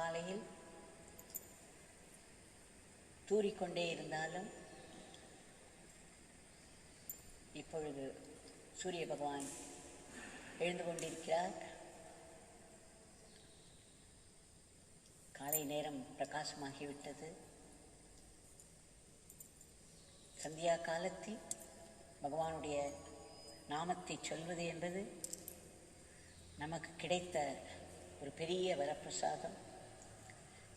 காலையில் தூறிக்கொண்டே இருந்தாலும் இப்பொழுது சூரிய பகவான் எழுந்து கொண்டிருக்கிறார். காலை நேரம் பிரகாசமாகிவிட்டது. சந்தியா காலத்தில் பகவானுடைய நாமத்தை சொல்வது என்பது நமக்கு கிடைத்த ஒரு பெரிய வரப்பிரசாதம்.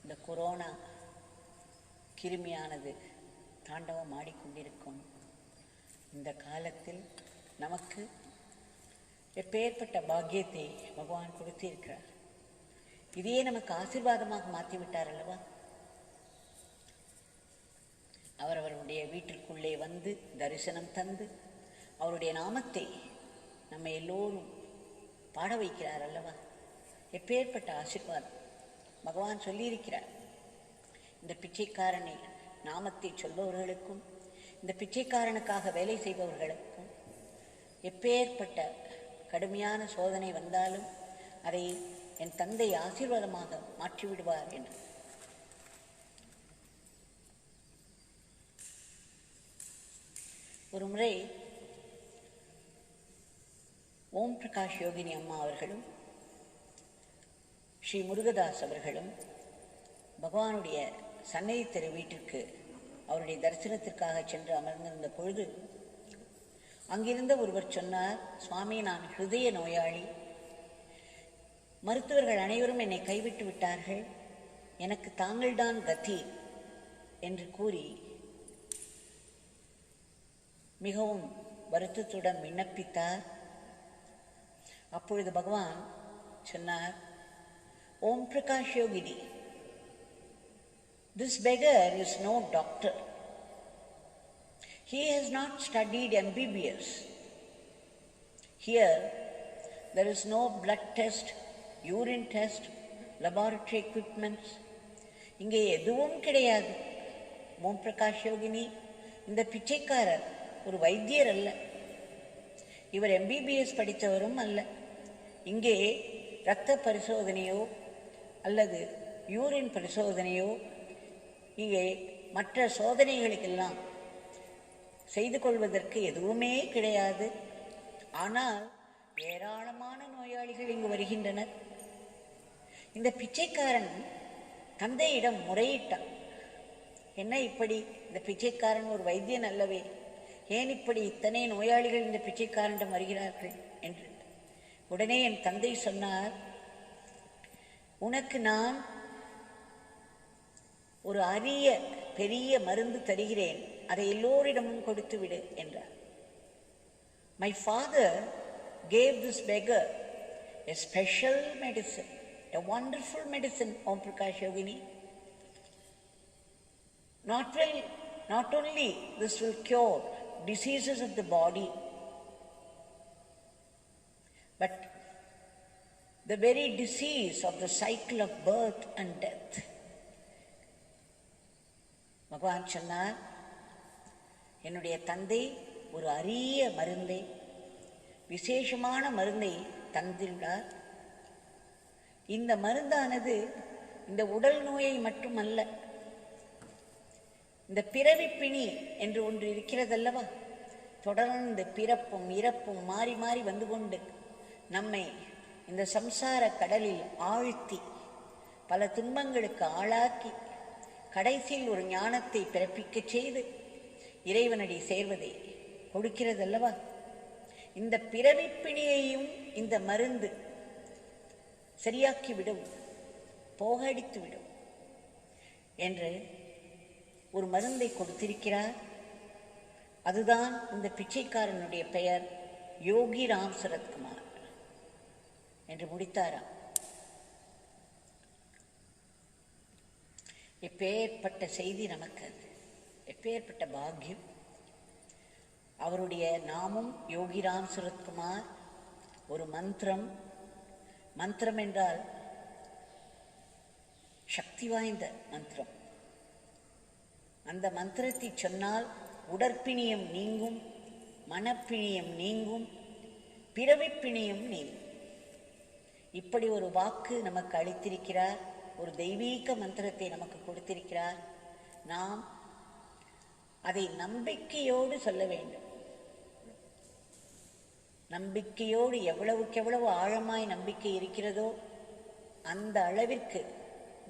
இந்த கொரோனா கிருமியானது தாண்டவம் ஆடிக்கொண்டிருக்கும் இந்த காலத்தில் நமக்கு எப்பேற்பட்ட பாக்கியத்தை பகவான் கொடுத்திருக்கிறார். இதையே நமக்கு ஆசீர்வாதமாக மாற்றிவிட்டார் அல்லவா? அவரவருடைய வீட்டிற்குள்ளே வந்து தரிசனம் தந்து அவருடைய நாமத்தை நம்ம எல்லோரும் பாட வைக்கிறார் அல்லவா? எப்பேற்பட்ட ஆசீர்வாதம்! பகவான் சொல்லியிருக்கிறார், இந்த பிச்சைக்காரனை நாமத்தை சொல்பவர்களுக்கும் இந்த பிச்சைக்காரனுக்காக வேலை செய்பவர்களுக்கும் எப்பேற்பட்ட கடுமையான சோதனை வந்தாலும் அதை என் தந்தை ஆசீர்வாதமாக மாற்றிவிடுவார் என்று. ஒரு முறை ஓம் பிரகாஷ் யோகினி அம்மா அவர்களும் ஸ்ரீ முருகதாஸ் அவர்களும் பகவானுடைய சன்னதி தெரு வீட்டிற்கு அவருடைய தரிசனத்திற்காக சென்று அமர்ந்திருந்த பொழுது அங்கிருந்த ஒருவர் சொன்னார், சுவாமி, நான் ஹிருதய நோயாளி, மருத்துவர்கள் அனைவரும் என்னை கைவிட்டு விட்டார்கள், எனக்கு தாங்கள்தான் கதி என்று கூறி மிகவும் வருத்தத்துடன் விண்ணப்பித்தார். அப்பொழுது பகவான் சொன்னார், ஓம் பிரகாஷ் யோகினி, this beggar is no doctor. He has not studied MBBS. Here there is no blood test, urine test, laboratory equipments. இங்கே எதுவும் கிடையாது. ஓம் பிரகாஷ் யோகினி, இந்த பிச்சைக்காரர் ஒரு வைத்தியர் அல்ல, இவர் MBBS படித்தவரும் அல்ல. இங்கே இரத்த பரிசோதனையோ அல்லது யூரின் பரிசோதனையோ இங்கே மற்ற சோதனைகளுக்கெல்லாம் செய்து கொள்வதற்கு எதுவுமே கிடையாது. ஆனால் ஏராளமான நோயாளிகள் இங்கு வருகின்றனர். இந்த பிச்சைக்காரன் தந்தையிடம் முறையிட்டான், என்ன இப்படி, இந்த பிச்சைக்காரன் ஒரு வைத்தியன் அல்லவே, ஏன் இப்படி இத்தனை நோயாளிகள் இந்த பிச்சைக்காரனிடம் வருகிறார்கள் என்று. உடனே என் தந்தை சொன்னார், உனக்கு நான் ஒரு அரிய பெரிய மருந்து தருகிறேன், அதை எல்லோரிடமும் கொடுத்து விடு என்றார். My father gave this beggar a special medicine, a wonderful medicine, Om Prakash Yogini. Not only this will cure diseases of the body, but the very disease of the cycle of birth and death. பகவான் சொன்னார், என்னுடைய தந்தை ஒரு அரிய மருந்தை, விசேஷமான மருந்தை தந்துள்ளார். இந்த மருந்தானது இந்த உடல் நோயை மட்டுமல்ல, இந்த பிறவிப்பிணி என்று ஒன்று இருக்கிறதல்லவா, தொடர்ந்து பிறப்பும் இறப்பும் மாறி மாறி வந்து கொண்டு நம்மை இந்த சம்சார கடலில் ஆழ்த்தி பல துன்பங்களுக்கு ஆளாக்கி கடைசியில் ஒரு ஞானத்தை பிறப்பிக்கச் செய்து இறைவனடி சேர்வதை கொடுக்கிறதல்லவா, இந்த பிறவிப்பிணியையும் இந்த மருந்து சரியாக்கிவிடும், போகடித்துவிடும் என்று ஒரு மருந்தை கொடுத்திருக்கிறார். அதுதான் இந்த பிச்சைக்காரனுடைய பெயர் யோகி ராம் சரத்குமார் என்று முடித்தாராம். எப்பேற்பட்ட செய்தி நமக்கு, அது எப்பேற்பட்ட பாக்கியம்! அவருடைய நாமம் யோகிராம் சரத்குமார். ஒரு மந்திரம், மந்திரம் என்றால் சக்தி வாய்ந்த மந்திரம். அந்த மந்திரத்தை சொன்னால் உடற்பிணியம் நீங்கும், மனப்பிணியம் நீங்கும், பிறவிப்பிணியும் நீங்கும். இப்படி ஒரு வாக்கு நமக்கு அளித்திருக்கிறார் ஒரு தெய்வீக மந்திரத்தை நமக்கு கொடுத்திருக்கிறார். நாம் அதை நம்பிக்கையோடு சொல்ல வேண்டும். நம்பிக்கையோடு எவ்வளவுக்கெவ்வளவு ஆழமாய் நம்பிக்கை இருக்கிறதோ அந்த அளவிற்கு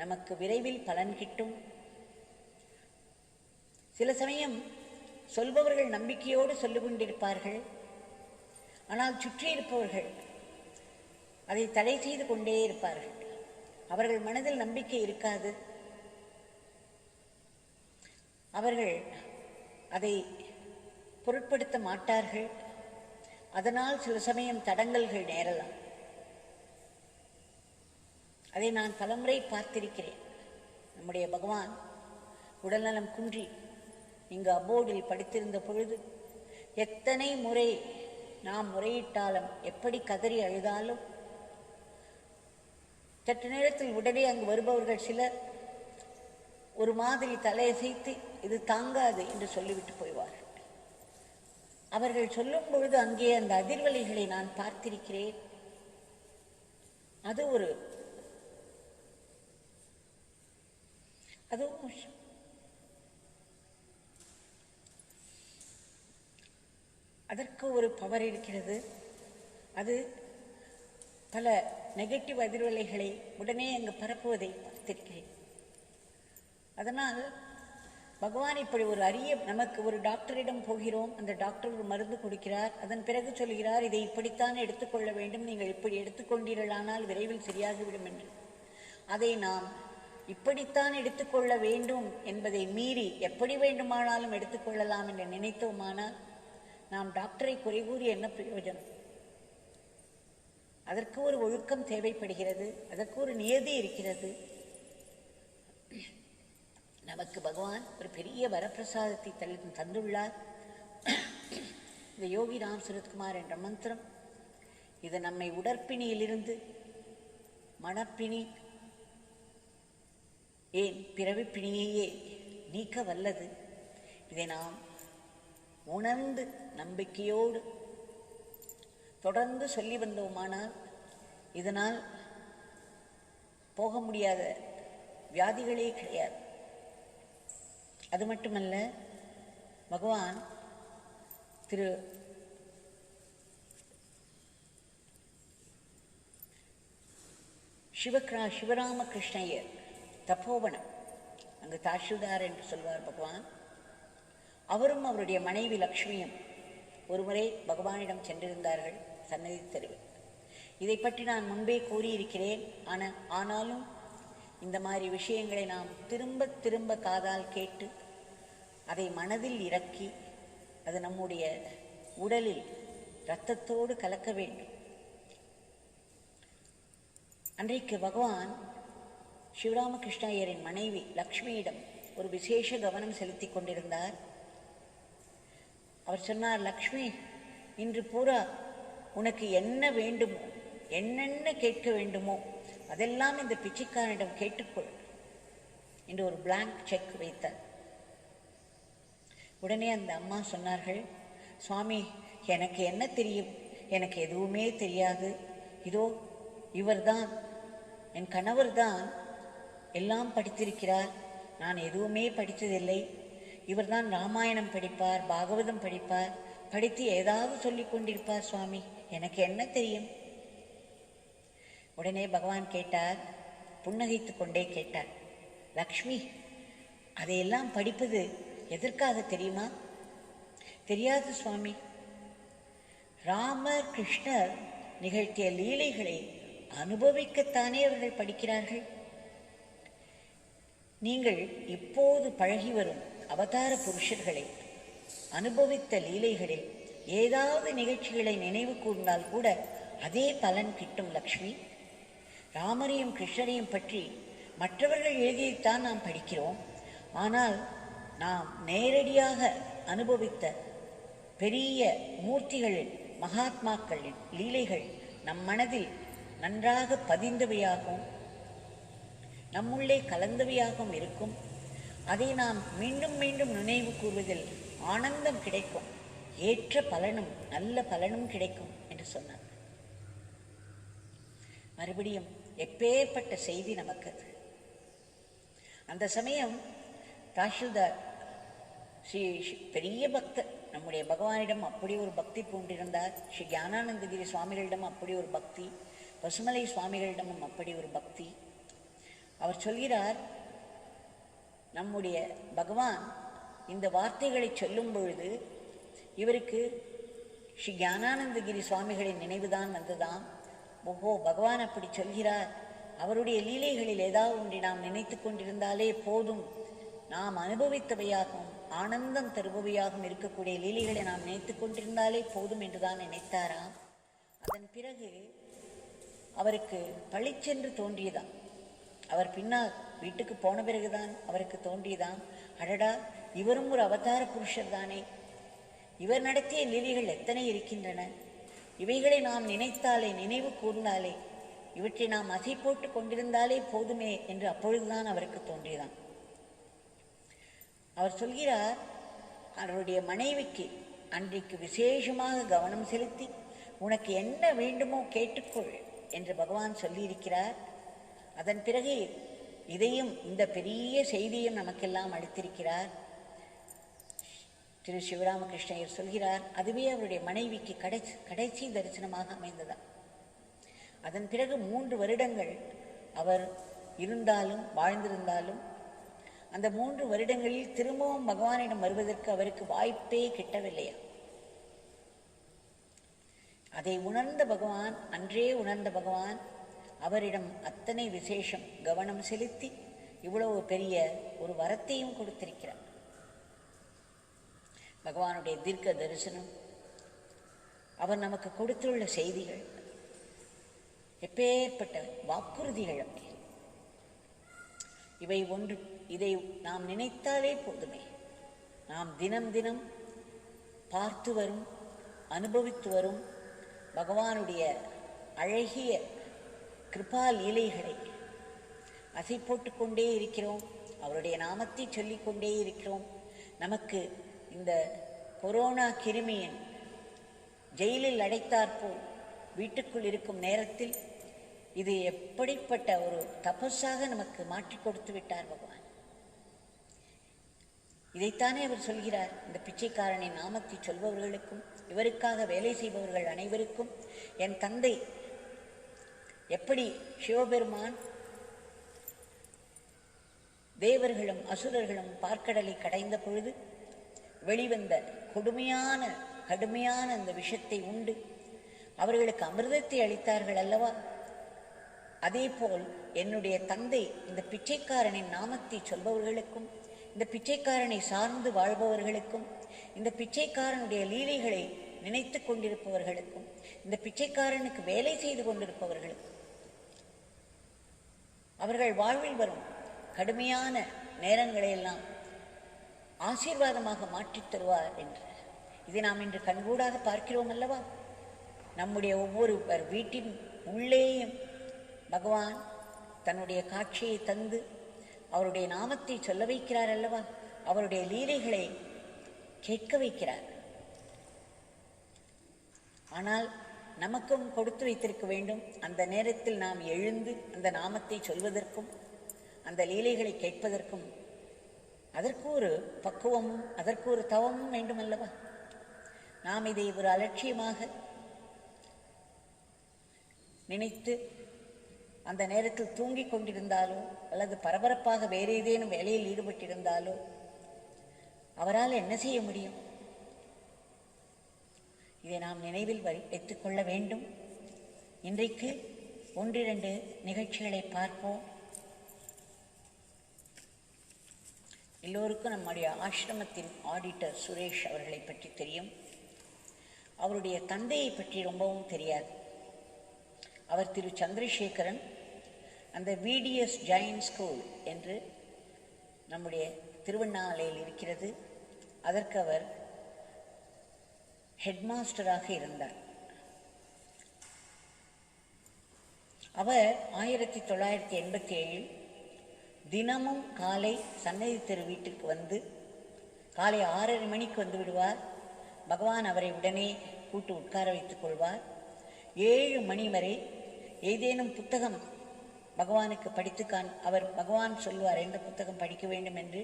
நமக்கு விரைவில் பலன் கிட்டும். சில சமயம் சொல்பவர்கள் நம்பிக்கையோடு சொல்லிக் கொண்டிருப்பார்கள். ஆனால் சுற்றி இருப்பவர்கள் அதை தடை செய்து கொண்டே இருப்பார்கள். அவர்கள் மனதில் நம்பிக்கை இருக்காது. அவர்கள் அதை பொருட்படுத்த மாட்டார்கள். அதனால் சில சமயம் தடங்கல்கள் நேரலாம். அதை நான் பலமுறை பார்த்திருக்கிறேன். நம்முடைய பகவான் உடல்நலம் குன்றி இங்கு அபோர்டில் படித்திருந்த பொழுது எத்தனை முறை நாம் முறையிட்டாலும், எப்படி கதறி அழுதாலும், சற்று நேரத்தில் உடனே அங்கு வருபவர்கள் சிலர் ஒரு மாதிரி தலையசைத்து இது தாங்காது என்று சொல்லிவிட்டு போய்வார்கள். அவர்கள் சொல்லும் பொழுது அங்கே அந்த அதிர்வலைகளை நான் பார்த்திருக்கிறேன். அதுவும் அதற்கு ஒரு பவர் இருக்கிறது. அது பல நெகட்டிவ் அதிர்வலைகளை உடனே அங்கு பரப்புவதை பார்த்திருக்கிறேன். அதனால் பகவான் இப்படி ஒரு அரிய, நமக்கு ஒரு டாக்டரிடம் போகிறோம், அந்த டாக்டர் ஒரு மருந்து கொடுக்கிறார், அதன் பிறகு சொல்கிறார் இதை இப்படித்தான் எடுத்துக்கொள்ள வேண்டும், நீங்கள் இப்படி எடுத்துக்கொண்டீர்களானால் விரைவில் சரியாகிவிடும் என்று. அதை நாம் இப்படித்தான் எடுத்துக்கொள்ள வேண்டும் என்பதை மீறி எப்படி வேண்டுமானாலும் எடுத்துக்கொள்ளலாம் என்று நினைத்தோமானால் நாம் டாக்டரை குறை கூறி என்ன பிரயோஜனம்? அதற்கு ஒரு ஒழுக்கம் தேவைப்படுகிறது, அதற்கு ஒரு நியதி இருக்கிறது. நமக்கு பகவான் ஒரு பெரிய வரப்பிரசாதத்தை தந்துள்ளார். இந்த யோகி ராம் சுரத்குமார் என்ற மந்திரம் இது நம்மை உடற்பிணியிலிருந்து மனப்பிணி, ஏன் பிறவிப்பிணியையே நீக்க வல்லது. இதை நாம் உணர்ந்து நம்பிக்கையோடு தொடர்ந்து சொல்லி வந்தோமானால் இதனால் போக முடியாத வியாதிகளே கிடையாது. அது மட்டுமல்ல, பகவான் திரு சிவராமகிருஷ்ணய்யர் தப்போவனம், அங்கு தாசில்தார் என்று சொல்வார் பகவான். அவரும் அவருடைய மனைவி லக்ஷ்மியும் ஒருமுறை பகவானிடம் சென்றிருந்தார்கள் சன்னதி தெருவில். இதை பற்றி நான் முன்பே கூறியிருக்கிறேன். ஆனாலும் இந்த மாதிரி விஷயங்களை நாம் திரும்ப திரும்ப காதால் கேட்டு அதை மனதில் இறக்கி அது நம்முடைய உடலில் இரத்தத்தோடு கலக்க வேண்டும். அன்றைக்கு பகவான் சிவராமகிருஷ்ணய்யரின் மனைவி லக்ஷ்மியிடம் ஒரு விசேஷ கவனம் செலுத்தி கொண்டிருந்தார். அவர் சொன்னார், லக்ஷ்மி, இன்று பூரா உனக்கு என்ன வேண்டுமோ, என்னென்ன கேட்க வேண்டுமோ அதெல்லாம் இந்த பிச்சைக்காரனிடம் கேட்டுக்கொள் என்று ஒரு பிளாங்க் செக் வைத்தார். உடனே அந்த அம்மா சொன்னார்கள், சுவாமி, எனக்கு என்ன தெரியும், எனக்கு எதுவுமே தெரியாது. இதோ இவர்தான், என் கணவர்தான் எல்லாம் படித்திருக்கிறார், நான் எதுவுமே படித்ததில்லை. இவர்தான் ராமாயணம் படிப்பார், பாகவதம் படிப்பார், படித்து ஏதாவது சொல்லிக் கொண்டிருப்பார் சுவாமி, எனக்கு என்ன தெரியும். உடனே பகவான் கேட்டார், புன்னகைத்து கொண்டே கேட்டார், லக்ஷ்மி, அதையெல்லாம் படிப்பது எதற்காக தெரியுமா? தெரியாது சுவாமி. ராமர் கிருஷ்ணர் நிகழ்த்திய லீலைகளை அனுபவிக்கத்தானே அவர்கள் படிக்கிறார்கள். நீங்கள் இப்போது பழகி வரும் அவதார புருஷர்களை அனுபவித்த லீலைகளில் ஏதாவது நிகழ்ச்சிகளை நினைவு கூர்ந்தால் கூட அதே பலன் கிட்டும் லக்ஷ்மி. ராமரையும் கிருஷ்ணரையும் பற்றி மற்றவர்கள் எழுதியைத்தான் நாம் படிக்கிறோம். ஆனால் நாம் நேரடியாக அனுபவித்த பெரிய மூர்த்திகளின், மகாத்மாக்களின் லீலைகள் நம் மனதில் நன்றாக பதிந்தவையாகவும் நம்முள்ளே கலந்தவையாகவும் இருக்கும். அதை நாம் மீண்டும் மீண்டும் நினைவு கூறுவதில் ஆனந்தம் கிடைக்கும், ஏற்ற பலனும் நல்ல பலனும் கிடைக்கும் என்று சொன்னார். மறுபடியும் எப்பேற்பட்ட செய்தி நமக்கு! அந்த சமயம் தாசில்தார் பெரிய பக்தர், நம்முடைய பகவானிடம் அப்படி ஒரு பக்தி பூண்டிருந்தார். ஸ்ரீ ஞானானந்தகிரி சுவாமிகளிடம் அப்படி ஒரு பக்தி, பசுமலை சுவாமிகளிடமும் அப்படி ஒரு பக்தி. அவர் சொல்கிறார், நம்முடைய பகவான் இந்த வார்த்தைகளை சொல்லும் பொழுது இவருக்கு ஸ்ரீ ஞானானந்தகிரி சுவாமிகளின் நினைவுதான் வந்ததாம். ஓஹோ, பகவான் அப்படி சொல்கிறார், அவருடைய லீலைகளில் ஏதாவது ஒன்றை நாம் நினைத்து கொண்டிருந்தாலே போதும், நாம் அனுபவித்தவையாகவும் ஆனந்தம் தருபவையாகவும் இருக்கக்கூடிய லீலைகளை நாம் நினைத்து கொண்டிருந்தாலே போதும் என்றுதான் நினைத்தாராம். அதன் பிறகு அவருக்கு பளிச்சென்று தோன்றியதாம். அவர் பின்னால் வீட்டுக்கு போன பிறகுதான் அவருக்கு தோன்றியதாம், அடடா, இவரும் ஒரு அவதார புருஷர் தானே, இவர் நடத்திய லீலைகள் எத்தனை இருக்கின்றன, இவைகளை நாம் நினைத்தாலே, நினைவு கூர்ந்தாலே, இவற்றை நாம் அசை போட்டு கொண்டிருந்தாலே போதுமே என்று அப்பொழுதுதான் அவருக்கு தோன்றியதாம். அவர் சொல்கிறார், அவருடைய மனைவிக்கு அன்றைக்கு விசேஷமாக கவனம் செலுத்தி உனக்கு என்ன வேண்டுமோ கேட்டுக்கொள் என்று பகவான் சொல்லியிருக்கிறார். அதன் பிறகு இதையும், இந்த பெரிய செய்தியும் நமக்கெல்லாம் அளித்திருக்கிறார். திரு சிவராமகிருஷ்ணர் சொல்கிறார், அதுவே அவருடைய மனைவிக்கு கடைசி தரிசனமாக அமைந்ததாம். அதன் பிறகு 3 வருடங்கள் அவர் இருந்தாலும் வாழ்ந்திருந்தாலும் அந்த 3 வருடங்களில் திரும்பவும் பகவானிடம் வருவதற்கு அவருக்கு வாய்ப்பே கிட்டவில்லையா. அதை உணர்ந்த பகவான், அன்றே உணர்ந்த பகவான் அவரிடம் அத்தனை விசேஷம் கவனம் செலுத்தி இவ்வளவு பெரிய ஒரு வரத்தையும் கொடுத்திருக்கிறார். பகவானுடைய தீர்க்க தரிசனம், அவர் நமக்கு கொடுத்துள்ள செய்திகள், எப்பேற்பட்ட வாக்குறுதிகள். இதை நாம் நினைத்தாலே போதுமே, நாம் தினம் தினம் பார்த்து வரும், அனுபவித்து வரும் பகவானுடைய அழகிய கிருபா லீலைகளை அசை போட்டு கொண்டே இருக்கிறோம், அவருடைய நாமத்தை சொல்லிக்கொண்டே இருக்கிறோம். நமக்கு இந்த கொரோனா கிருமியின் ஜெயிலில் அடைத்தாற்போல் வீட்டுக்குள் இருக்கும் நேரத்தில் இது எப்படிப்பட்ட ஒரு தபஸாக நமக்கு மாற்றி கொடுத்து விட்டார் பகவான். இதைத்தானே அவர் சொல்கிறார், இந்த பிச்சைக்காரனின் நாமத்தை சொல்பவர்களுக்கும் இவருக்காக வேலை செய்பவர்கள் அனைவருக்கும் என் தந்தை எப்படி சிவபெருமான் தேவர்களும் அசுரர்களும் பார்க்கடலை கடைந்த பொழுது வெளிவந்த கடுமையான அந்த விஷத்தை உண்டு அவர்களுக்கு அமிர்தத்தை அளித்தார்கள் அல்லவா, அதே போல் என்னுடைய தந்தை இந்த பிச்சைக்காரனின் நாமத்தை சொல்பவர்களுக்கும், இந்த பிச்சைக்காரனை சார்ந்து வாழ்பவர்களுக்கும், இந்த பிச்சைக்காரனுடைய லீலைகளை நினைத்து கொண்டிருப்பவர்களுக்கும், இந்த பிச்சைக்காரனுக்கு வேலை செய்து கொண்டிருப்பவர்களுக்கும் அவர்கள் வாழ்வில் வரும் கடுமையான நேரங்களையெல்லாம் ஆசீர்வாதமாக மாற்றித் தருவார் என்று இதை நாம் இன்று கண்கூடாக பார்க்கிறோம் அல்லவா. நம்முடைய ஒவ்வொரு வீட்டின் உள்ளேயும் பகவான் தன்னுடைய காட்சியை தந்து அவருடைய நாமத்தை சொல்ல வைக்கிறார் அல்லவா, அவருடைய லீலைகளை கேட்க வைக்கிறார். ஆனால் நமக்கும் கொடுத்து வைத்திருக்க வேண்டும், அந்த நேரத்தில் நாம் எழுந்து அந்த நாமத்தை சொல்வதற்கும் அந்த லீலைகளை கேட்பதற்கும் அதற்கு ஒரு பக்குவமும் அதற்கு ஒரு தவமும் வேண்டும் அல்லவா. நாம் இதை ஒரு அலட்சியமாக நினைத்து அந்த நேரத்தில் தூங்கிக் கொண்டிருந்தாலோ அல்லது பரபரப்பாக வேறு ஏதேனும் வேலையில் ஈடுபட்டிருந்தாலோ அவரால் என்ன செய்ய முடியும்? இதை நாம் நினைவில் வைத்துக் கொள்ள வேண்டும். இன்றைக்கு 1-2 நிகழ்ச்சிகளை பார்ப்போம். எல்லோருக்கும் நம்முடைய ஆசிரமத்தின் ஆடிட்டர் சுரேஷ் அவர்களை பற்றி தெரியும். அவருடைய தந்தையை பற்றி ரொம்பவும் தெரியாது. அவர் திரு சந்திரசேகரன், அந்த VDS ஜெயின் ஸ்கூல் என்று நம்முடைய திருவண்ணாமலையில் இருக்கிறது, அதற்கு அவர் ஹெட்மாஸ்டராக இருந்தார். அவர் 1987 தினமும் காலை சன்னதி தெரு வீட்டுக்கு வந்து காலை 6:30 மணிக்கு வந்து விடுவார். பகவான் அவரை உடனே கூட்டு உட்கார வைத்துக் கொள்வார். 7 மணி வரை ஏதேனும் புத்தகம் பகவானுக்கு அவர் பகவான் சொல்வார் எந்த புத்தகம் படிக்க வேண்டும் என்று.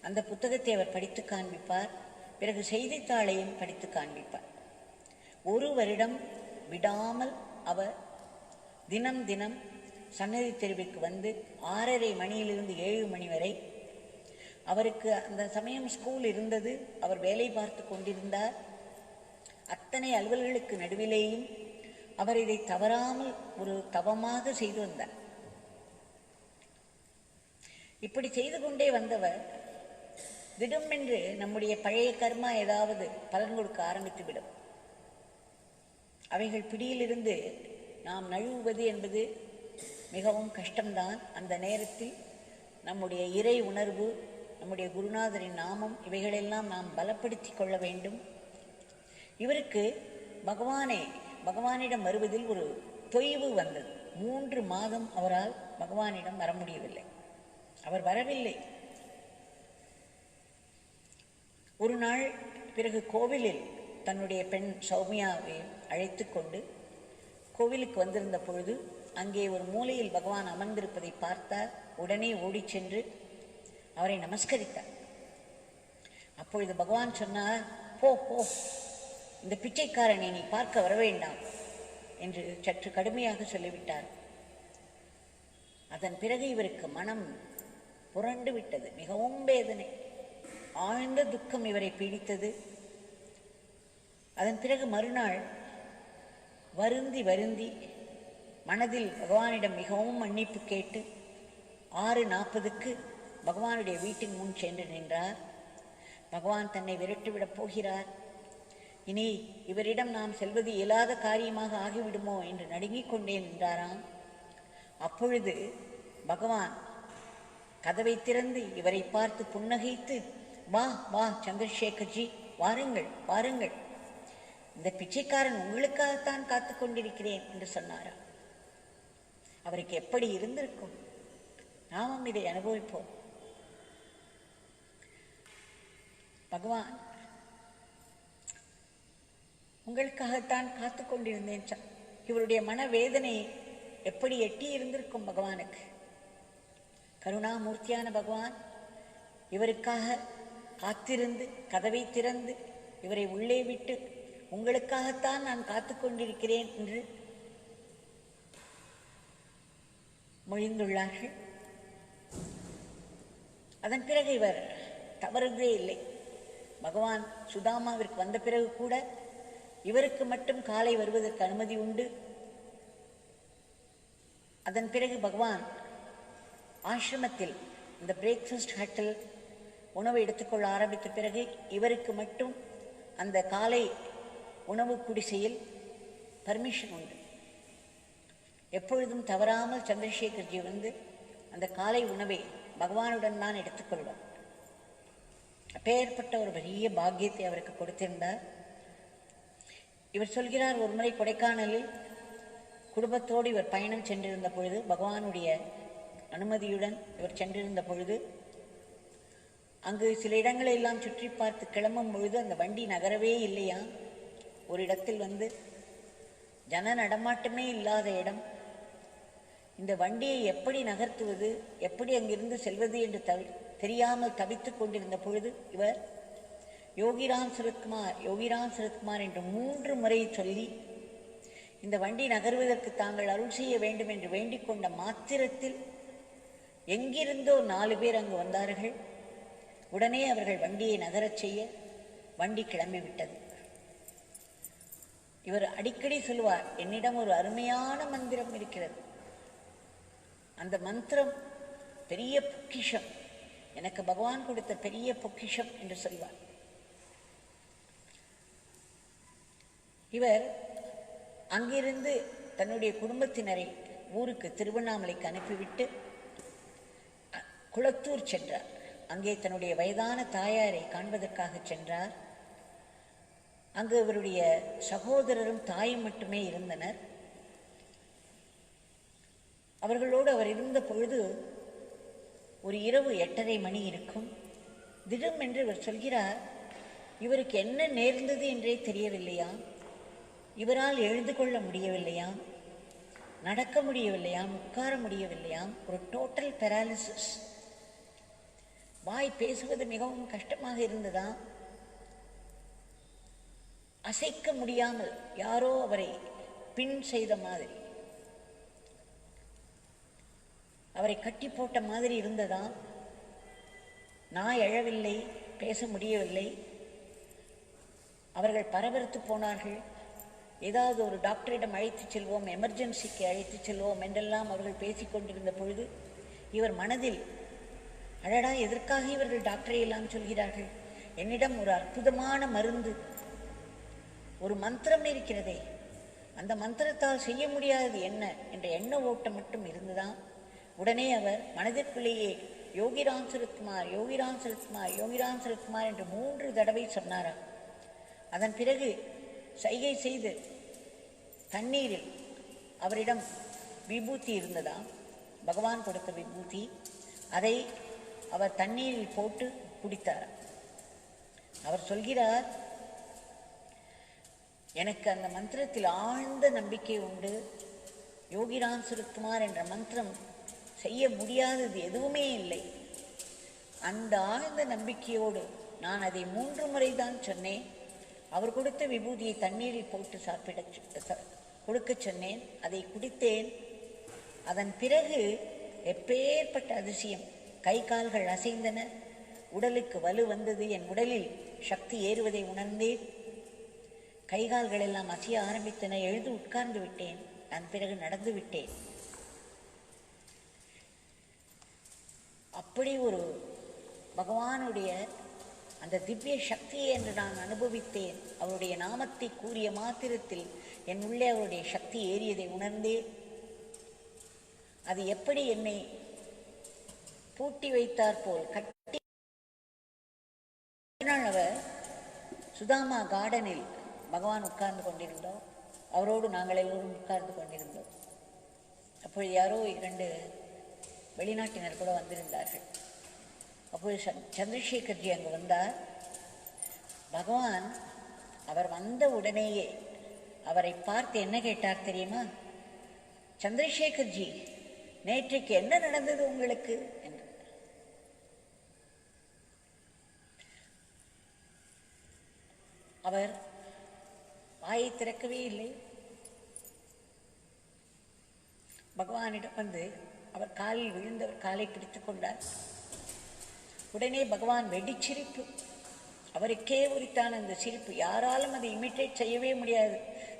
அந்த புத்தகத்தை அவர் படித்து காண்பிப்பார். பிறகு செய்தித்தாளையும் படித்து காண்பிப்பார். ஒரு வருடம் விடாமல் அவர் தினம் தினம் சன்னதி தெருவிற்கு வந்து 6:30 மணியிலிருந்து 7 மணி வரை, அவருக்கு அந்த சமயம் ஸ்கூல் இருந்தது, அவர் வேலை பார்த்து கொண்டிருந்தார். அத்தனை அலுவல்களுக்கு நடுவிலேயும் அவர் இதை தவறாமல் ஒரு தவமாக செய்து வந்தார். இப்படி செய்து கொண்டே வந்தவர் திடமென்று நம்முடைய பழைய கர்மா ஏதாவது பலன் கொடுக்க ஆரம்பித்துவிடும். அவைகள் பிடியிலிருந்து நாம் நழுவுவது என்பது மிகவும் கஷ்டம்தான். அந்த நேரத்தில் நம்முடைய இறை உணர்வு, நம்முடைய குருநாதரின் நாமம், இவைகளெல்லாம் நாம் பலப்படுத்தி கொள்ள வேண்டும். இவருக்கு பகவானிடம் வருவதில் ஒரு தொய்வு வந்தது. 3 மாதம் அவரால் பகவானிடம் வர முடியவில்லை. அவர் வரவில்லை. ஒரு நாள் பிறகு கோவிலில் தன்னுடைய பெண் சௌமியாவை அழைத்து கொண்டு கோவிலுக்கு வந்திருந்த பொழுது அங்கே ஒரு மூலையில் பகவான் அமர்ந்திருப்பதை பார்த்தார். உடனே ஓடி சென்று அவரை நமஸ்கரித்தார். அப்பொழுது பகவான் சொன்னார், போ போ, இந்த பிச்சைக்காரனை நீ பார்க்க வர வேண்டாம் என்று சற்று கடுமையாக சொல்லிவிட்டார். அதன் பிறகு இவருக்கு மனம் புரண்டு விட்டது. மிகவும் வேதனை, ஆழ்ந்த துக்கம் இவரை பீடித்தது. அதன் பிறகு மறுநாள் வருந்தி வருந்தி மனதில் பகவானிடம் மிகவும் மன்னிப்பு கேட்டு 6:40க்கு பகவானுடைய வீட்டின் முன் சென்று நின்றார். பகவான் தன்னை விரட்டிவிடப் போகிறார், இனி இவரிடம் நாம் செல்வது இயலாத காரியமாக ஆகிவிடுமோ என்று நடுங்கிக் கொண்டே நின்றாராம். அப்பொழுது பகவான் கதவை திறந்து இவரை பார்த்து புன்னகைத்து, வா வா சந்திரசேகர்ஜி, வாருங்கள் வாருங்கள், இந்த பிச்சைக்காரன் உங்களுக்காகத்தான் காத்து கொண்டிருக்கிறேன் என்று சொன்னாராம். அவருக்கு எப்படி இருந்திருக்கும்? நாமும் இதை அனுபவிப்போம். பகவான் உங்களுக்காகத்தான் காத்து கொண்டிருந்தேன். இவருடைய மனவேதனை எப்படி எட்டி இருந்திருக்கும் பகவானுக்கு. கருணாமூர்த்தியான பகவான் இவருக்காக காத்திருந்து கதவை திறந்து இவரை உள்ளே விட்டு, உங்களுக்காகத்தான் நான் காத்து கொண்டிருக்கிறேன் என்று மொழிந்துள்ளார்கள். அதன் பிறகு இவர் தவறுதே இல்லை. பகவான் சுதாமாவிற்கு வந்த பிறகு கூட இவருக்கு மட்டும் காலை வருவதற்கு அனுமதி உண்டு. அதன் பிறகு பகவான் ஆசிரமத்தில் இந்த பிரேக்ஃபாஸ்ட் ஹட்டில் உணவு எடுத்துக்கொள்ள ஆரம்பித்த பிறகு இவருக்கு மட்டும் அந்த காலை உணவு குடிசையில் பர்மிஷன் உண்டு. எப்பொழுதும் தவறாமல் சந்திரசேகர்ஜி வந்து அந்த காலை உணவை பகவானுடன் தான் எடுத்துக்கொள்வார். அப்பேற்பட்ட ஒரு பெரிய பாக்கியத்தை அவருக்கு கொடுத்திருந்தார். இவர் சொல்கிறார், ஒரு முறை கொடைக்கானலில் குடும்பத்தோடு இவர் பயணம் சென்றிருந்த பொழுது, பகவானுடைய அனுமதியுடன் இவர் சென்றிருந்த பொழுது, அங்கு சில இடங்களை எல்லாம் சுற்றி பார்த்து கிளம்பும் பொழுது அந்த வண்டி நகரவே இல்லையா. ஒரு இடத்தில் வந்து ஜன நடமாட்டமே இல்லாத இடம். இந்த வண்டியை எப்படி நகர்த்துவது, எப்படி அங்கிருந்து செல்வது என்று தெரியாமல் தவித்துக் கொண்டிருந்த பொழுது இவர் யோகிராம் சரத்குமார் என்று 3 முறை சொல்லி இந்த வண்டி நகர்வதற்கு தாங்கள் அருள் செய்ய வேண்டும் என்று வேண்டிக் கொண்ட மாத்திரத்தில் எங்கிருந்தோ 4 பேர் அங்கு வந்தார்கள். உடனே அவர்கள் வண்டியை நகரச் செய்ய வண்டி கிளம்பிவிட்டது. இவர் அடிக்கடி சொல்வார், என்னிடம் ஒரு அருமையான மந்திரம் இருக்கிறது, அந்த மந்திரம் பெரிய பொக்கிஷம், எனக்கு பகவான் கொடுத்த பெரிய பொக்கிஷம் என்று சொல்வார். இவர் அங்கிருந்து தன்னுடைய குடும்பத்தினரை ஊருக்கு திருவண்ணாமலைக்கு அனுப்பிவிட்டு குளத்தூர் சென்றார். அங்கே தன்னுடைய வயதான தாயாரை காண்பதற்காக சென்றார். அங்கு அவருடைய சகோதரரும் தாயும் மட்டுமே இருந்தனர். அவர்களோடு அவர் இருந்த பொழுது ஒரு இரவு 8:30 மணி இருக்கும். திடும் என்று இவர் சொல்கிறார், இவருக்கு என்ன நேர்ந்தது என்றே தெரியவில்லையா, இவரால் எழுந்து கொள்ள முடியவில்லையா, நடக்க முடியவில்லையாம், உட்கார முடியவில்லையாம், ஒரு டோட்டல் பெராலிசிஸ். வாய் பேசுவது மிகவும் கஷ்டமாக இருந்ததாம். அசைக்க முடியாமல் யாரோ அவரை பின் செய்த மாதிரி, அவரை கட்டி போட்ட மாதிரி இருந்ததாம். நாய் எழவில்லை, பேச முடியவில்லை. அவர்கள் பரபரத்து போனார்கள். ஏதாவது ஒரு டாக்டரிடம் அழைத்து செல்வோம், எமர்ஜென்சிக்கு அழைத்து செல்வோம் என்றெல்லாம் அவர்கள் பேசிக்கொண்டிருந்த பொழுது இவர் மனதில், அடடா, எதற்காக இவர்கள் டாக்டரை எல்லாம் சொல்கிறார்கள்? என்னிடம் ஒரு அற்புதமான மருந்து, ஒரு மந்திரம் இருக்கிறதே, அந்த மந்திரத்தால் செய்ய முடியாதது என்ன என்ற எண்ண ஓட்டம் மட்டும் இருந்துதான். உடனே அவர் மனதிற்குள்ளேயே யோகிராம் சரத்குமார், யோகிராம் சரத்குமார், யோகிராம் சரத்குமார் என்று 3 தடவை சொன்னாராம். அதன் பிறகு சைகை செய்து தண்ணீரில் அவரிடம் விபூதி இருந்ததாம், பகவான் கொடுத்த விபூதி. அதை அவர் தண்ணீரில் போட்டு குடித்தார். அவர் சொல்கிறார், எனக்கு அந்த மந்திரத்தில் ஆழ்ந்த நம்பிக்கை உண்டு. யோகிராம் சரத்குமார் என்ற மந்திரம் செய்ய முடியாதது எதுவுமே இல்லை. அந்த ஆழ்ந்த நம்பிக்கையோடு நான் அதை 3 முறை தான் சொன்னேன். அவர் கொடுத்த விபூதியை தண்ணீரில் போட்டு கொடுக்க சொன்னேன். அதை குடித்தேன். அதன் பிறகு எப்பேற்பட்ட அதிசயம்! கை கால்கள் அசைந்தன, உடலுக்கு வலு வந்தது, என் உடலில் சக்தி ஏறுவதை உணர்ந்தேன். கை கால்கள் எல்லாம் அசைய ஆரம்பித்தன. எழுந்து உட்கார்ந்து விட்டேன். அதன் பிறகு நடந்து விட்டேன். அப்படி ஒரு பகவானுடைய அந்த திவ்ய சக்தியை என்று நான் அனுபவித்தேன். அவருடைய நாமத்தை கூறிய மாத்திரத்தில் என் உள்ளே அவருடைய சக்தி ஏறியதை உணர்ந்தேன். அது எப்படி என்னை பூட்டி வைத்தார் போல் கட்டி. அவர் சுதாமா கார்டனில் பகவான் உட்கார்ந்து கொண்டிருந்தோம். அவரோடு நாங்கள் எல்லோரும் உட்கார்ந்து கொண்டிருந்தோம். அப்பொழுது யாரோ 2 வெளிநாட்டினர் கூட வந்திருந்தார்கள். அப்போது சந்திரசேகர்ஜி அங்கு வந்தார். பகவான் அவர் வந்த உடனேயே அவரை பார்த்து என்ன கேட்டார் தெரியுமா? சந்திரசேகர்ஜி, நேற்றைக்கு என்ன நடந்தது உங்களுக்கு என்று. அவர் வாயை திறக்கவே இல்லை. பகவானிடம் வந்து அவர் காலில் விழுந்தவர் காலை பிடித்துக் கொண்டார். உடனே பகவான் வெடிச்சிரிப்பு. அவருக்கே உரித்தான அந்த சிரிப்பு. யாராலும் அதை இமிட்டேட் செய்யவே முடியாது.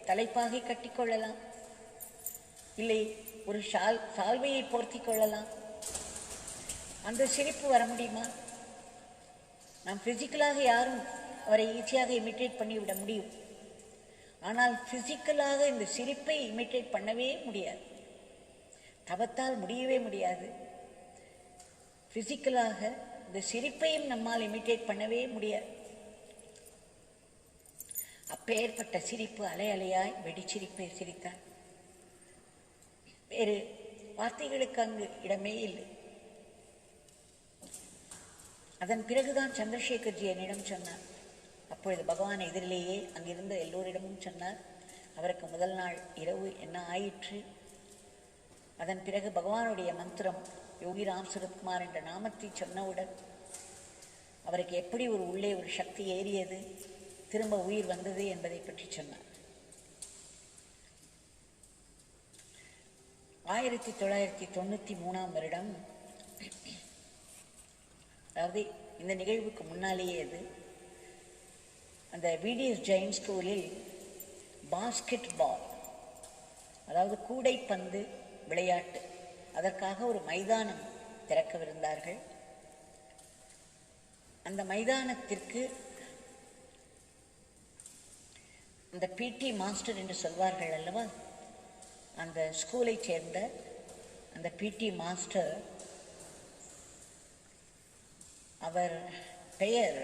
தலைப்பாகை கட்டிக்கொள்ளலாம், இல்லை ஒரு சால்வையை போர்த்தி கொள்ளலாம். அந்த சிரிப்பு வர முடியுமா? நாம் பிசிக்கலாக யாரும் அவரை ஈஸியாக இமிட்டேட் பண்ணிவிட முடியும். ஆனால் பிசிக்கலாக இந்த சிரிப்பை இமிட்டேட் பண்ணவே முடியாது. தவத்தால் முடியவே முடியாது. பிசிக்கலாக இந்த சிரிப்பையும் நம்மால் இமிட்டேட் பண்ணவே முடியாது. அப்பேற்பட்ட சிரிப்பு, அலை அலையாய் வெடிச்சிரிப்பை சிரித்தார். வேறு வார்த்தைகளுக்கு அங்கு இடமே இல்லை. அதன் பிறகுதான் சந்திரசேகர்ஜி என்னிடம் சொன்னார். அப்பொழுது பகவான் எதிரிலேயே அங்கிருந்த எல்லோரிடமும் சொன்னார். அவருக்கு முதல் நாள் இரவு என்ன ஆயிற்று, அதன் பிறகு பகவானுடைய மந்திரம் யோகிராம் சரத்குமார் என்ற நாமத்தை சொன்னவுடன் அவருக்கு எப்படி ஒரு உள்ளே ஒரு சக்தி ஏறியது, திரும்ப உயிர் வந்தது என்பதை பற்றி சொன்னார். 1993ஆம் வருடம், அதாவது இந்த நிகழ்வுக்கு முன்னாலேயே அது, அந்த விடிஎஸ் ஜெயின் ஸ்கூலில் பாஸ்கெட் பால், அதாவது கூடைப்பந்து விளையாட்டு, அதற்காக ஒரு மைதானம் திறக்கவிருந்தார்கள். அந்த மைதானத்திற்கு அந்த பிடி மாஸ்டர் என்று சொல்வார்கள் அல்லவா, அந்த ஸ்கூலை சேர்ந்த அந்த பிடி மாஸ்டர், அவர் பெயர்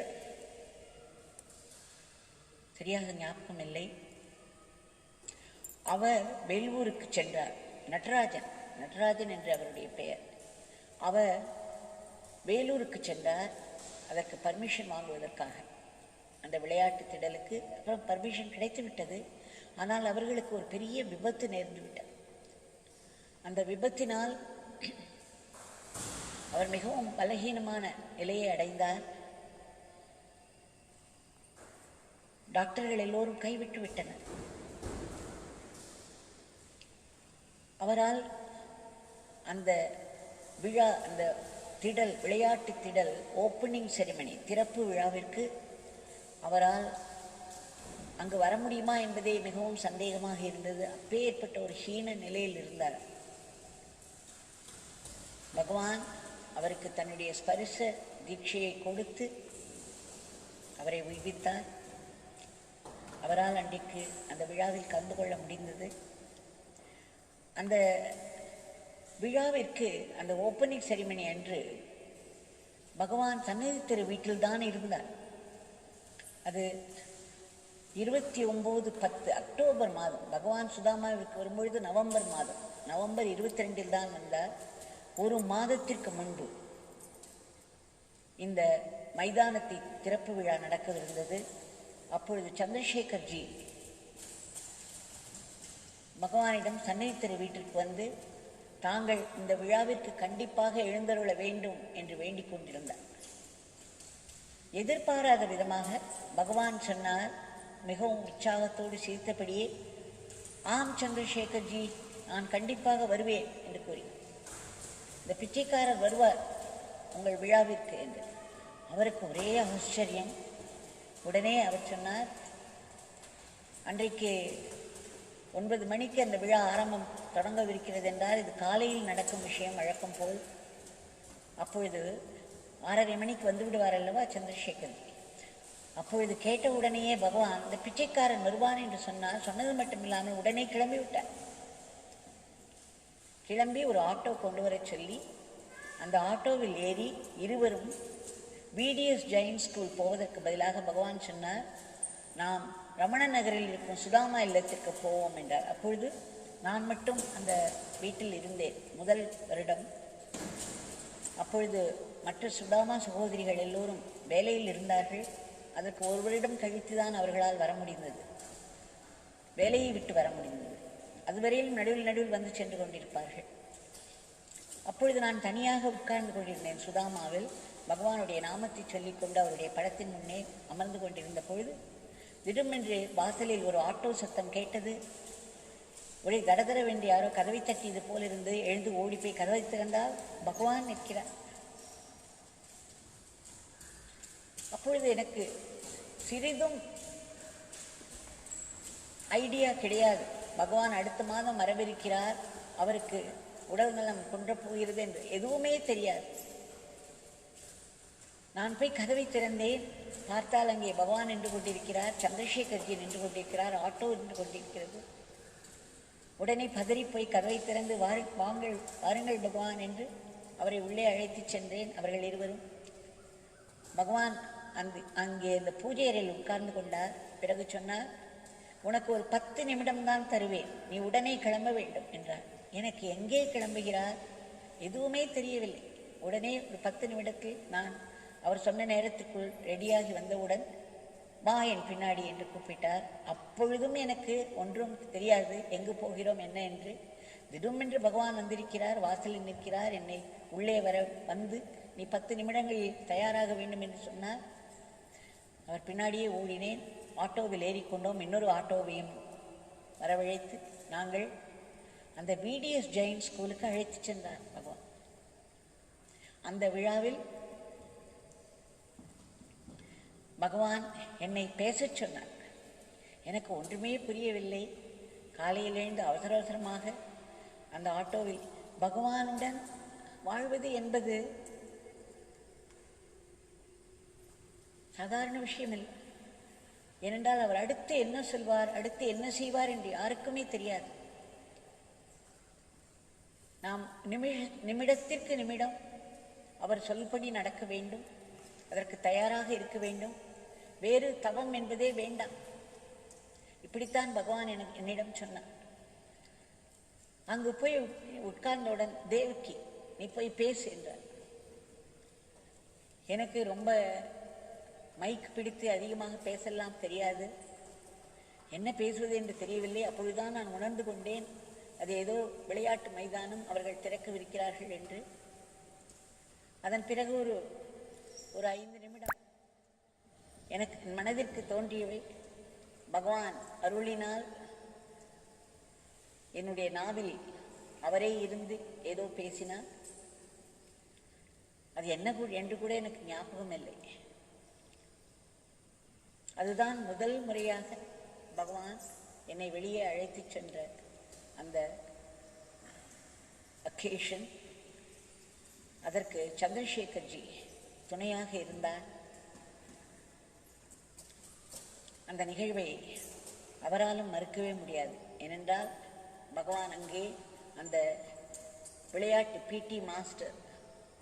சரியாக ஞாபகம் இல்லை. அவர் வெள்ளூருக்கு சென்றார். நடராஜன் என்று அவருடைய பெயர். அவர் வேலூருக்கு சென்றார் அதற்கு பர்மிஷன் வாங்குவதற்காக, அந்த விளையாட்டு திடலுக்கு. அப்புறம் பர்மிஷன் கிடைத்து விட்டது. ஆனால் அவர்களுக்கு ஒரு பெரிய விபத்து நேர்ந்து விட்டது. அந்த விபத்தினால் அவர் மிகவும் பலகீனமான நிலையை அடைந்தார். டாக்டர்கள் எல்லோரும் கைவிட்டு விட்டனர். அவரால் அந்த விழா, அந்த திடல், விளையாட்டு திடல், ஓப்பனிங் செரிமனி, திறப்பு விழாவிற்கு அவரால் அங்கு வர முடியுமா என்பதே மிகவும் சந்தேகமாக இருந்தது. அப்பேற்பட்ட ஒரு ஹீன நிலையில் இருந்தார். பகவான் அவருக்கு தன்னுடைய ஸ்பரிச தீட்சையை கொடுத்து அவரை உய்வித்தார். அவரால் அன்றைக்கு அந்த விழாவில் கலந்து கொள்ள முடிந்தது. அந்த விழாவிற்கு, அந்த ஓப்பனிங் செரிமனி அன்று பகவான் சன்னதி திரு வீட்டில் தான் இருந்தார். அது 29/10 அக்டோபர் மாதம். பகவான் சுதாமாவிற்கு வரும்பொழுது நவம்பர் மாதம், நவம்பர் 22 தான் வந்தார். ஒரு மாதத்திற்கு முன்பு இந்த மைதானத்தை திறப்பு விழா நடக்கவிருந்தது. அப்பொழுது சந்திரசேகர்ஜி பகவானிடம் சன்னதி திரு வீட்டிற்கு வந்து தாங்கள் இந்த விழாவிற்கு கண்டிப்பாக எழுந்தருள வேண்டும் என்று வேண்டிக் கொண்டிருந்தார். எதிர்பாராத விதமாக பகவான் சொன்னார், மிகவும் உற்சாகத்தோடு சிரித்தபடியே, ஆம் சந்திரசேகர்ஜி, நான் கண்டிப்பாக வருவேன் என்று கூறினார். இந்த பிச்சைக்காரர் வருவார் உங்கள் விழாவிற்கு என்று. அவருக்கு ஒரே ஆச்சரியம். உடனே அவர் சொன்னார், அன்றைக்கு 9 மணிக்கு அந்த விழா ஆரம்பம் தொடங்கவிருக்கிறது என்றால் இது காலையில் நடக்கும் விஷயம் வழக்கம் போல். அப்பொழுது 6:30 மணிக்கு வந்து விடுவார் அல்லவா சந்திரசேகர். அப்பொழுது கேட்ட உடனேயே பகவான் இந்த பிச்சைக்காரன் வருவான் என்று சொன்னார். சொன்னது மட்டும் இல்லாமல் உடனே கிளம்பி விட்டார். கிளம்பி ஒரு ஆட்டோ கொண்டு வர சொல்லி அந்த ஆட்டோவில் ஏறி இருவரும் VDS ஜெயின் ஸ்கூல் போவதற்கு பதிலாக பகவான் சொன்னார், நாம் ரமண நகரில் இருக்கும் சுதாமா இல்லத்திற்கு போவோம் என்றார். அப்பொழுது நான் மட்டும் அந்த வீட்டில் இருந்தேன் முதல் வருடம். அப்பொழுது மற்ற சுதாமா சகோதரிகள் எல்லோரும் வேலையில் இருந்தார்கள். அதற்கு ஒரு வருடம் கழித்து தான் அவர்களால் வர முடிந்தது, வேலையை விட்டு வர முடிந்தது. அதுவரையிலும் நடுவில் நடுவில் வந்து சென்று கொண்டிருப்பார்கள். அப்பொழுது நான் தனியாக உட்கார்ந்து கொண்டிருந்தேன் சுதாமாவில். பகவானுடைய நாமத்தை சொல்லிக்கொண்டு அவருடைய படத்தின் முன்னே அமர்ந்து கொண்டிருந்த பொழுது திடமென்று வாசலில் ஒரு ஆட்டோ சத்தம் கேட்டது. ஒரே தடதர வேண்டிய யாரோ கதவை தட்டியது போல் இருந்து எழுந்து ஓடி போய் கதவை திறந்தால் பகவான் நிற்கிறார். அப்பொழுது எனக்கு சிறிதும் ஐடியா கிடையாது. பகவான் அடுத்த மாதம் வரவிருக்கிறார், அவருக்கு உடல் நலம் குன்ற போகிறது என்று எதுவுமே தெரியாது. நான் போய் கதவை திறந்தேன். பார்த்தால் அங்கே பகவான் நின்று கொண்டிருக்கிறார், சந்திரசேகர்ஜி நின்று கொண்டிருக்கிறார், ஆட்டோ நின்று கொண்டிருக்கிறது. உடனே பதறி போய் கதவை திறந்து வாருங்கள் வாருங்கள் பகவான் என்று அவரை உள்ளே அழைத்து சென்றேன். அவர்கள் இருவரும் பகவான் அங்கே இந்த பூஜை அறையில் உட்கார்ந்து கொண்டார். பிறகு சொன்னார், உனக்கு ஒரு 10 நிமிடம்தான் தருவேன், நீ உடனே கிளம்ப வேண்டும் என்றார். எனக்கு எங்கே கிளம்புகிறார் எதுவுமே தெரியவில்லை. உடனே ஒரு 10 நிமிடத்தில் நான் அவர் சொன்ன நேரத்துக்குள் ரெடியாகி வந்தவுடன் வா என் பின்னாடி என்று கூப்பிட்டார். அப்பொழுதும் எனக்கு ஒன்றும் தெரியாது, எங்கு போகிறோம் என்ன என்று. திடுமென்று பகவான் வந்திருக்கிறார், வாசலில் நிற்கிறார். என்னை உள்ளே வர வந்து நீ 10 நிமிடங்களில் தயாராக வேண்டும் என்று சொன்னார். அவர் பின்னாடியே ஓடினேன். ஆட்டோவில் ஏறிக்கொண்டோம். இன்னொரு ஆட்டோவையும் வரவழைத்து நாங்கள் அந்த VDS ஜெயின் ஸ்கூலுக்கு அழைத்து சென்றார் பகவான். அந்த விழாவில் பகவான் என்னை பேசச் சொன்னார். எனக்கு ஒன்றுமே புரியவில்லை. காலையில் எழுந்து அவசர அவசரமாக அந்த ஆட்டோவில் பகவானுடன் வாழ்வது என்பது சாதாரண விஷயம் இல்லை. ஏனென்றால் அவர் அடுத்து என்ன சொல்வார், அடுத்து என்ன செய்வார் என்று யாருக்குமே தெரியாது. நாம் நிமிடத்திற்கு நிமிடம் அவர் சொல்படி நடக்க வேண்டும், அதற்கு தயாராக இருக்க வேண்டும். வேறு தவம் என்பதே வேண்டாம். இப்படித்தான் பகவான் என்னிடம் சொன்னார். அங்கு போய் உட்கார்ந்தவுடன் தேவகி நீ போய் பேசு என்றார். எனக்கு ரொம்ப மைக் பிடித்து அதிகமாக பேசலாம் தெரியாது, என்ன பேசுவது என்று தெரியவில்லை. அப்பொழுதுதான் நான் உணர்ந்து கொண்டேன், அது ஏதோ விளையாட்டு மைதானம் அவர்கள் திறக்கவிருக்கிறார்கள் என்று. அதன் பிறகு ஒரு 5 நிமிடம் எனக்கு மனதிற்கு தோன்றியவை, பகவான் அருளினால் என்னுடைய நாவில் அவரே இருந்து ஏதோ பேசினார். அது என்ன என்று கூட எனக்கு ஞாபகம் இல்லை. அதுதான் முதல் முறையாக பகவான் என்னை வெளியே அழைத்து சென்ற அந்த அக்கேஷன். அதற்கு சந்திரசேகர்ஜி துணையாக இருந்தார். அந்த நிகழ்வை அவராலும் மறுக்கவே முடியாது. ஏனென்றால் பகவான் அங்கே அந்த விளையாட்டு பிடி மாஸ்டர்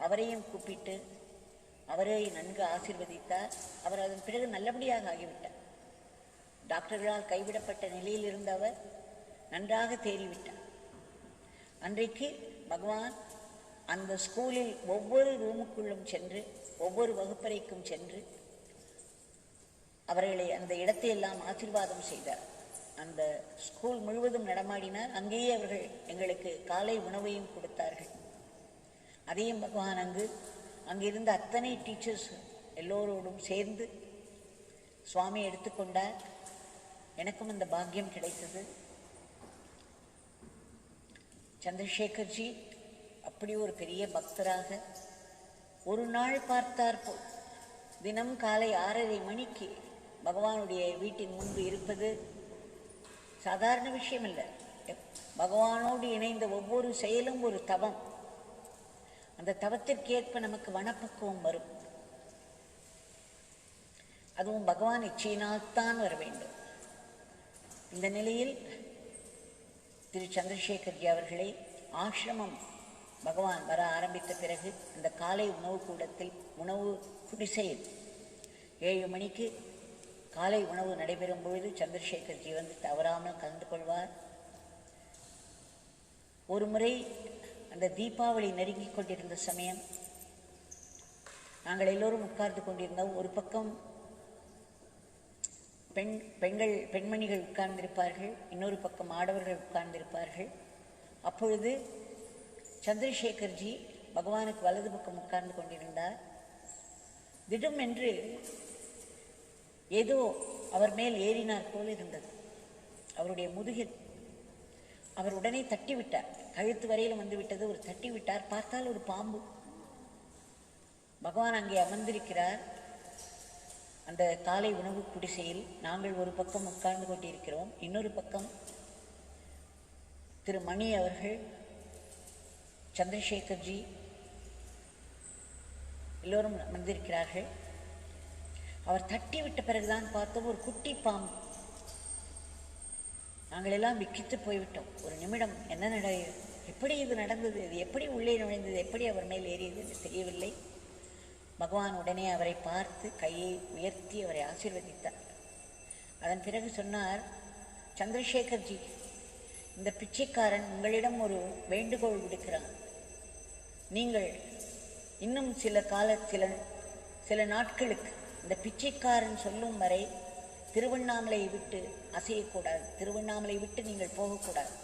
அவரையும் கூப்பிட்டு அவரை நன்கு ஆசீர்வதித்தார். அவர் அதன் பிறகு நல்லபடியாக ஆகிவிட்டார். டாக்டர்களால் கைவிடப்பட்ட நிலையில் இருந்தவர் நன்றாக தேறிவிட்டார். அன்றைக்கு பகவான் அந்த ஸ்கூலில் ஒவ்வொரு ரூமுக்குள்ளும் சென்று ஒவ்வொரு வகுப்பறைக்கும் சென்று அவர்களை அந்த இடத்தை எல்லாம் ஆசீர்வாதம் செய்தார். அந்த ஸ்கூல் முழுவதும் நடமாடினார். அங்கேயே அவர்கள் எங்களுக்கு காலை உணவையும் கொடுத்தார்கள். அதையும் பகவான் அங்கிருந்த அத்தனை டீச்சர்ஸ் எல்லோரோடும் சேர்ந்து சுவாமி எடுத்துக்கொண்டார். எனக்கும் அந்த பாக்கியம் கிடைத்தது. சந்திரசேகர்ஜி அப்படி ஒரு பெரிய பக்தராக ஒரு நாள் பார்த்தார் போல் தினம் காலை 6:30 மணிக்கு பகவானுடைய வீட்டின் முன்பு இருப்பது சாதாரண விஷயம் இல்லை. பகவானோடு இணைந்த ஒவ்வொரு செயலும் ஒரு தவம். அந்த தவத்திற்கேற்ப நமக்கு மனப்பக்குவம் வரும். அதுவும் பகவான் இச்சையினால்தான் வர வேண்டும். இந்த நிலையில் திரு சந்திரசேகர்ஜி அவர்களை ஆசிரமம் பகவான் வர ஆரம்பித்த பிறகு அந்த காலை உணவு கூடத்தில் உணவு குடிசையில் 7 மணிக்கு காலை உணவு நடைபெறும் பொழுது சந்திரசேகர்ஜி தவறாமல் கலந்து கொள்வார். ஒரு முறை அந்த தீபாவளி நெருங்கிக் கொண்டிருந்த சமயம் நாங்கள் எல்லோரும் உட்கார்ந்து கொண்டிருந்தோம். ஒரு பக்கம் பெண்மணிகள் உட்கார்ந்திருப்பார்கள், இன்னொரு பக்கம் ஆடவர்கள் உட்கார்ந்திருப்பார்கள். அப்பொழுது சந்திரசேகர்ஜி பகவானுக்கு வலது பக்கம் உட்கார்ந்து கொண்டிருந்தார். திடும் என்று ஏதோ அவர் மேல் ஏறினார் போல் இருந்தது. அவருடைய முதுகில் அவர் உடனே தட்டிவிட்டார். கழுத்து வரையில் வந்துவிட்டது. ஒரு தட்டி விட்டார். பார்த்தால் ஒரு பாம்பு. பகவான் அங்கே அமர்ந்திருக்கிறார். அந்த காலை உணவு குடிசையில் நாங்கள் ஒரு பக்கம் உட்கார்ந்து கொண்டிருக்கிறோம். இன்னொரு பக்கம் திரு மணி அவர்கள், சந்திரசேகர்ஜி எல்லோரும் அமர்ந்திருக்கிறார்கள். அவர் தட்டி விட்ட பிறகுதான் பார்த்தோம் ஒரு குட்டி பாம்பு. நாங்கள் எல்லாம் விக்கித்து போய்விட்டோம். ஒரு நிமிடம் என்ன எப்படி இது நடந்தது, இது எப்படி உள்ளே நுழைந்தது, எப்படி அவர் மேல் ஏறியது என்று தெரியவில்லை. பகவான் உடனே அவரை பார்த்து கையை உயர்த்தி அவரை ஆசீர்வதித்தார். அதன் பிறகு சொன்னார், சந்திரசேகர்ஜி, இந்த பிச்சைக்காரன் உங்களிடம் ஒரு வேண்டுகோள் விடுக்கிறான். நீங்கள் இன்னும் சில நாட்களுக்கு இந்த பிச்சைக்காரன் சொல்லும் வரை திருவண்ணாமலை விட்டு அசையக்கூடாது, திருவண்ணாமலை விட்டு நீங்கள் போகக்கூடாது.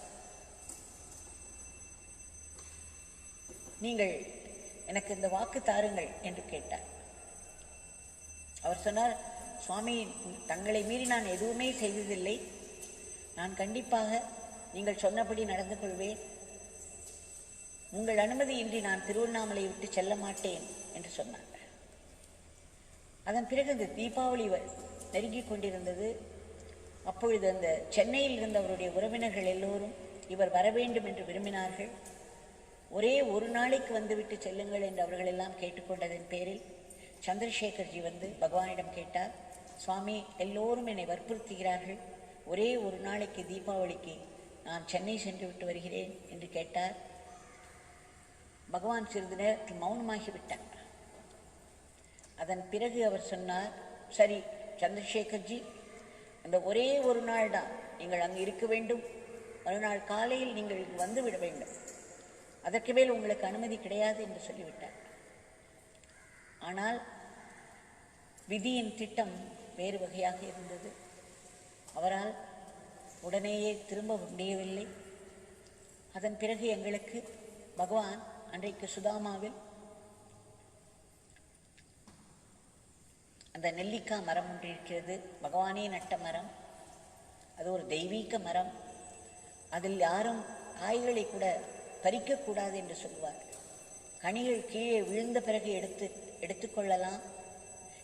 நீங்கள் எனக்கு இந்த வாக்கு தாருங்கள் என்று கேட்டார். அவர் சொன்னார், சுவாமி, தங்களை மீறி நான் எதுவுமே செய்ததில்லை. நான் கண்டிப்பாக நீங்கள் சொன்னபடி நடந்து கொள்வேன். உங்கள் அனுமதியின்றி நான் திருவண்ணாமலை விட்டு செல்ல மாட்டேன் என்று சொன்னார். அதன் பிறகு இந்த தீபாவளி நெருங்கிக் கொண்டிருந்தது. அப்பொழுது அந்த சென்னையில் இருந்த அவருடைய உறவினர்கள் எல்லோரும் இவர் வர வேண்டும் என்று விரும்பினார்கள். ஒரே ஒரு நாளைக்கு வந்துவிட்டு செல்லுங்கள் என்று அவர்கள் எல்லாம் கேட்டுக்கொண்டதன் பேரில் சந்திரசேகர்ஜி பகவானிடம் கேட்டார், சுவாமி, எல்லோரும் என்னை வற்புறுத்துகிறார்கள், ஒரே ஒரு நாளைக்கு தீபாவளிக்கு நான் சென்னை சென்று விட்டு வருகிறேன் என்று கேட்டார். பகவான் சிறிது நேரத்தில் மௌனமாகிவிட்டார். அதன் பிறகு அவர் சொன்னார், சரி சந்திரசேகர்ஜி, அந்த ஒரே ஒரு நாள் தான் நீங்கள் அங்கு இருக்க வேண்டும். மறுநாள் காலையில் நீங்கள் இங்கு வந்துவிட வேண்டும். அதற்கு மேல் உங்களுக்கு அனுமதி கிடையாது என்று சொல்லிவிட்டார். ஆனால் விதியின் திட்டம் வேறு வகையாக இருந்தது. அவரால் உடனேயே திரும்ப முடியவில்லை. அதன் பிறகு எங்களுக்கு பகவான் அன்றைக்கு சுதாமாவில் அந்த நெல்லிக்காய் மரம் ஒன்று இருக்கிறது, பகவானே நட்ட மரம். அது ஒரு தெய்வீக மரம். அதில் யாரும் காய்களை கூட பறிக்கக்கூடாது என்று சொல்வார். கனிகள் கீழே விழுந்த பிறகு எடுத்துக்கொள்ளலாம்.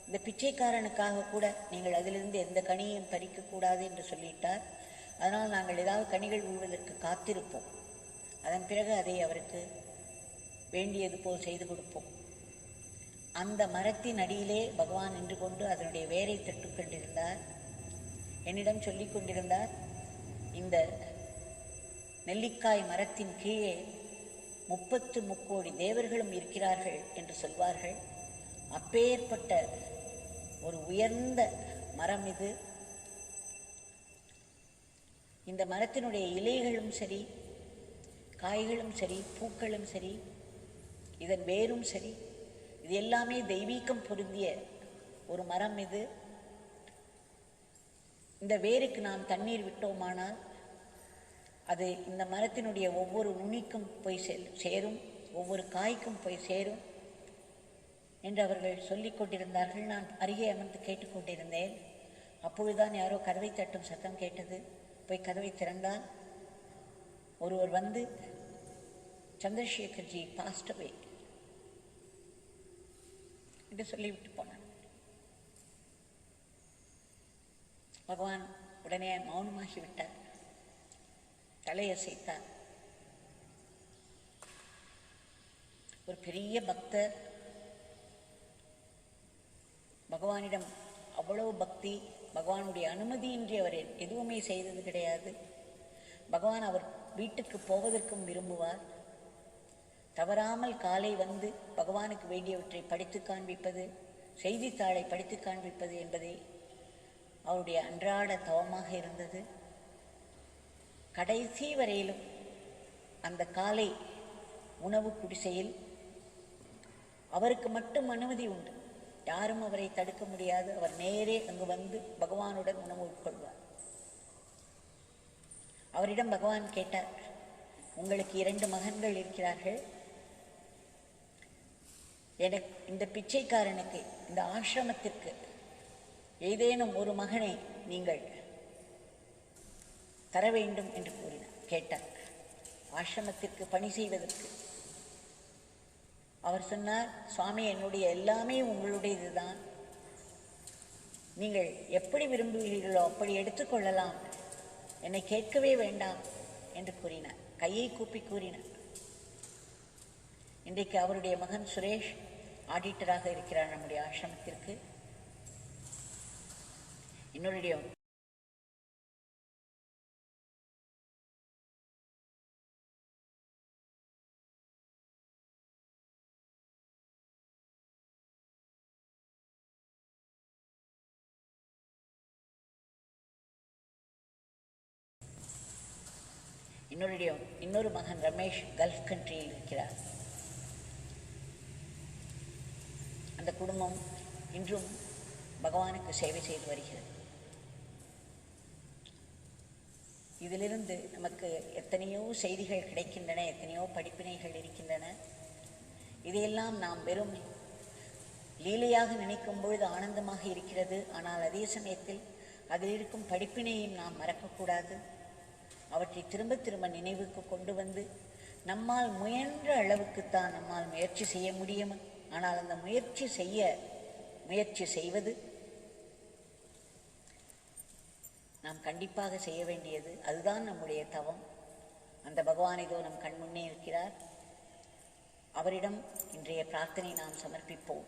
இந்த பிச்சைக்காரனுக்காக கூட நீங்கள் அதிலிருந்து எந்த கனியையும் பறிக்கக்கூடாது என்று சொல்லிட்டார். அதனால் நாங்கள் ஏதாவது கனிகள் விழுவதற்கு காத்திருப்போம். அதன் பிறகு அதை அவருக்கு வேண்டியது போல் செய்து கொடுப்போம். அந்த மரத்தின் அடியிலே பகவான் நின்று கொண்டு அதனுடைய வேரை தட்டுக் கொண்டிருந்தார். என்னிடம் சொல்லிக் கொண்டிருந்தார், இந்த நெல்லிக்காய் மரத்தின் கீழே 33 கோடி தேவர்களும் இருக்கிறார்கள் என்று சொல்வார்கள். அப்பேற்பட்ட ஒரு உயர்ந்த மரம் இது. இந்த மரத்தினுடைய இலைகளும் சரி, காய்களும் சரி, பூக்களும் சரி, இதன் வேரும் சரி, இது எல்லாமே தெய்வீகம் பொருந்திய ஒரு மரம் இது. இந்த வேருக்கு நாம் தண்ணீர் விட்டோமானால் அது இந்த மரத்தினுடைய ஒவ்வொரு நுனிக்கும் போய் சேரும், ஒவ்வொரு காய்க்கும் போய் சேரும் என்று அவர்கள் சொல்லிக் கொண்டிருந்தார்கள். நான் அருகே அமர்ந்து கேட்டுக்கொண்டிருந்தேன். அப்பொழுதுதான் யாரோ கதவை தட்டும் சத்தம் கேட்டது. போய் கதவை திறந்தால் ஒருவர் வந்து, சந்திரசேகர்ஜி பாஸ்ட் அவே என்று சொல்லிவிட்டு போனார். பகவான் உடனே மௌனமாகிவிட்டார், தலையசைத்தார். ஒரு பெரிய பக்தர், பகவானிடம் அவ்வளவு பக்தி, பகவானுடைய அனுமதியின்றி அவர் எதுவுமே செய்தது கிடையாது. பகவான் அவர் வீட்டுக்கு போவதற்கும் விரும்புவார். தவறாமல் காலை வந்து பகவானுக்கு வேண்டியவற்றை படித்து காண்பிப்பது, செய்தித்தாளை படித்து காண்பிப்பது என்பதே அவருடைய அன்றாட தவமாக இருந்தது. கடைசி வரையிலும் அந்த காலை உணவு குடிசையில் அவருக்கு மட்டும் அனுமதி உண்டு. யாரும் அவரை தடுக்க முடியாது. அவர் நேரே அங்கு வந்து பகவானுடன் உணவு உட்கொள்வார். அவரிடம் பகவான் கேட்டார், உங்களுக்கு 2 மகன்கள் இருக்கிறார்கள். எனக்கு இந்த பிச்சைக்காரனுக்கு, இந்த ஆசிரமத்திற்கு ஏதேனும் ஒரு மகனை நீங்கள் தர வேண்டும் என்று கேட்டார், ஆசிரமத்திற்கு பணி செய்வதற்கு. அவர் சொன்னார், சுவாமி, என்னுடைய எல்லாமே உங்களுடையதுதான். நீங்கள் எப்படி விரும்புகிறீர்களோ அப்படி எடுத்துக்கொள்ளலாம், என்னை கேட்கவே வேண்டாம் என்று கூறினார். கையை கூப்பி கூறினார். இன்றைக்கு அவருடைய மகன் சுரேஷ் ஆடிட்டராக இருக்கிறார் நம்முடைய ஆசிரமத்திற்கு. இன்னொருடைய இன்னொரு மகன் ரமேஷ் கல்ஃப் கண்ட்ரியில் இருக்கிறார். அந்த குடும்பம் இன்றும் பகவானுக்கு சேவை செய்து வருகிறது. இதிலிருந்து நமக்கு எத்தனையோ செய்திகள் கிடைக்கின்றன, எத்தனையோ படிப்பினைகள் இருக்கின்றன. இதையெல்லாம் நாம் வெறும் லீலையாக நினைக்கும் பொழுது ஆனந்தமாக இருக்கிறது. ஆனால் அதே சமயத்தில் அதில் இருக்கும் படிப்பினையும் நாம் மறக்கக்கூடாது. அவற்றை திரும்ப திரும்ப நினைவுக்கு கொண்டு வந்து நம்மால் முயன்ற அளவுக்குத்தான் நம்மால் முயற்சி செய்ய முடியும். ஆனால் அந்த முயற்சி செய்வது நாம் கண்டிப்பாக செய்ய வேண்டியது. அதுதான் நம்முடைய தவம். அந்த பகவான் இதோ நம் கண் முன்னே இருக்கிறார். அவரிடம் இன்றைய பிரார்த்தனை நாம் சமர்ப்பிப்போம்.